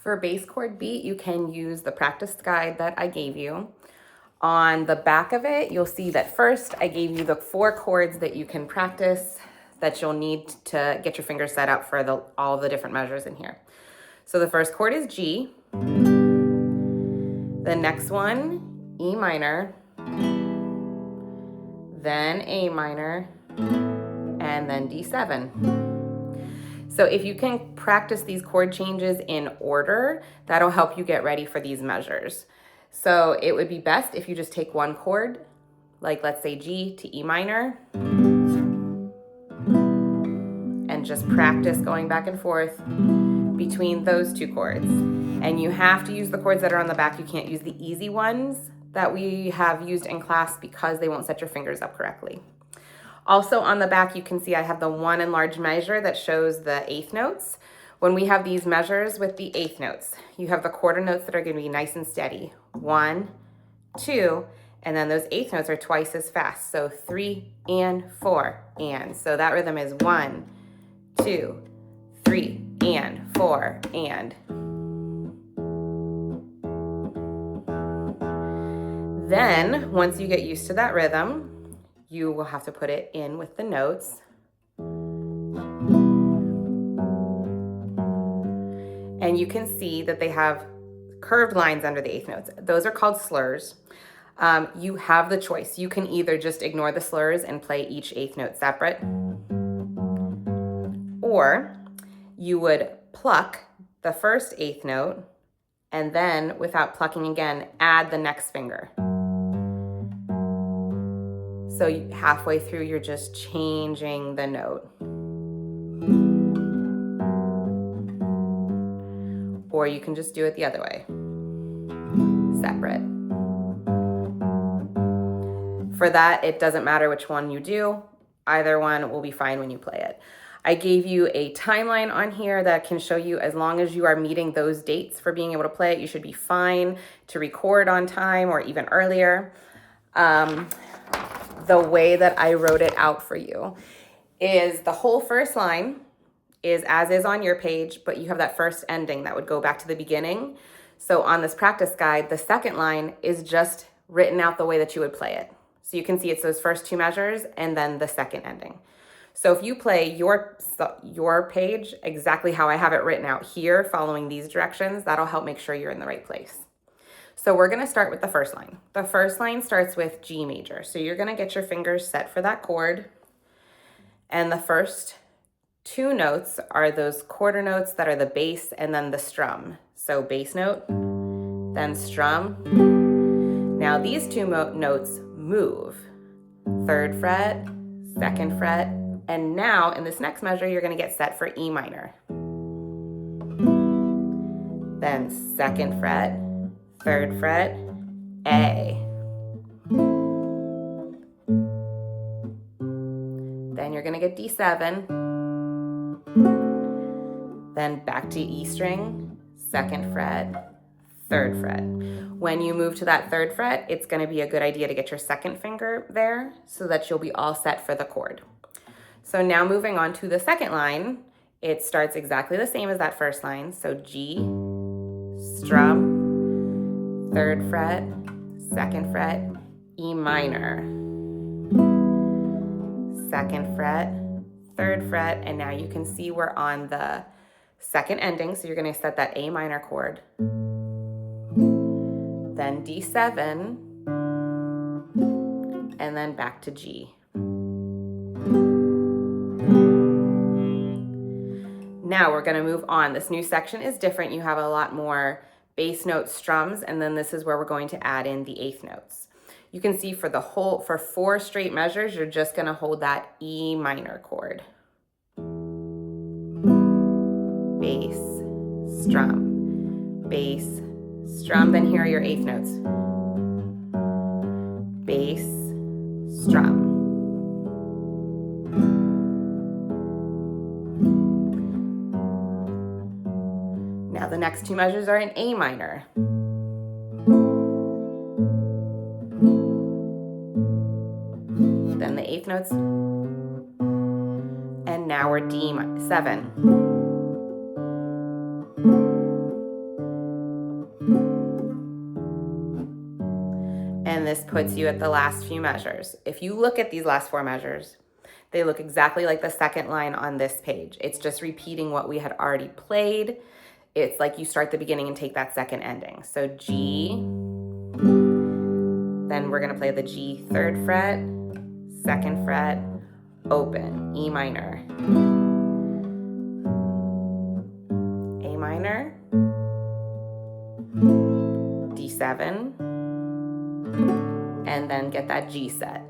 For bass chord beat, you can use the practice guide that I gave you. On the back of it, you'll see that first I gave you the 4 chords that you can practice that you'll need to get your fingers set up for all the different measures in here. So the first chord is G. The next one, E minor, then A minor, and then D7. So if you can practice these chord changes in order, that'll help you get ready for these measures. So it would be best if you just take one chord, like let's say G to E minor, and just practice going back and forth between those 2 chords. And you have to use the chords that are on the back. You can't use the easy ones that we have used in class because they won't set your fingers up correctly. Also on the back, you can see I have the 1 enlarged measure that shows the 8th notes. When we have these measures with the 8th notes, you have the quarter notes that are going to be nice and steady. 1, 2, and then those 8th notes are twice as fast. So 3 and 4 and. So that rhythm is 1, 2, 3 and 4 and. Then once you get used to that rhythm, you will have to put it in with the notes. And you can see that they have curved lines under the 8th notes. Those are called slurs. You have the choice. You can either just ignore the slurs and play each 8th note separate, or you would pluck the first 8th note and then, without plucking again, add the next finger. So halfway through, you're just changing the note. Or you can just do it the other way, separate. For that, it doesn't matter which one you do. Either one will be fine when you play it. I gave you a timeline on here that can show you as long as you are meeting those dates for being able to play it, you should be fine to record on time or even earlier. The way that I wrote it out for you is the whole first line is as is on your page, but you have that first ending that would go back to the beginning. So on this practice guide, the second line is just written out the way that you would play it. So you can see it's those first 2 measures and then the second ending. So if you play your page exactly how I have it written out here, following these directions, that'll help make sure you're in the right place. So we're gonna start with the first line. The first line starts with G major. So you're gonna get your fingers set for that chord. And the first 2 notes are those quarter notes that are the bass and then the strum. So bass note, then strum. Now these 2 notes move. 3rd fret, 2nd fret, and now in this next measure, you're gonna get set for E minor. Then 2nd fret, 3rd fret, A. Then you're gonna get D7. Then back to E string, 2nd fret, 3rd fret. When you move to that 3rd fret, it's gonna be a good idea to get your 2nd finger there so that you'll be all set for the chord. So now moving on to the second line, it starts exactly the same as that first line. So G, strum, 3rd fret, 2nd fret, E minor, 2nd fret, 3rd fret, and now you can see we're on the second ending, so you're going to set that A minor chord, then D7, and then back to G. Now we're going to move on. This new section is different. You have a lot more bass note strums, and then this is where we're going to add in the 8th notes. You can see for 4 straight measures, you're just going to hold that E minor chord. Bass, strum, bass, strum. Then here are your 8th notes. Bass, strum. Now the next 2 measures are in A minor. Then the 8th notes. And now we're D7. this puts you at the last few measures. If you look at these last 4 measures, they look exactly like the second line on this page. It's just repeating what we had already played. It's like you start the beginning and take that second ending. So G, then we're gonna play the G 3rd fret, 2nd fret, open, E minor, A minor, D7, and then get that G set.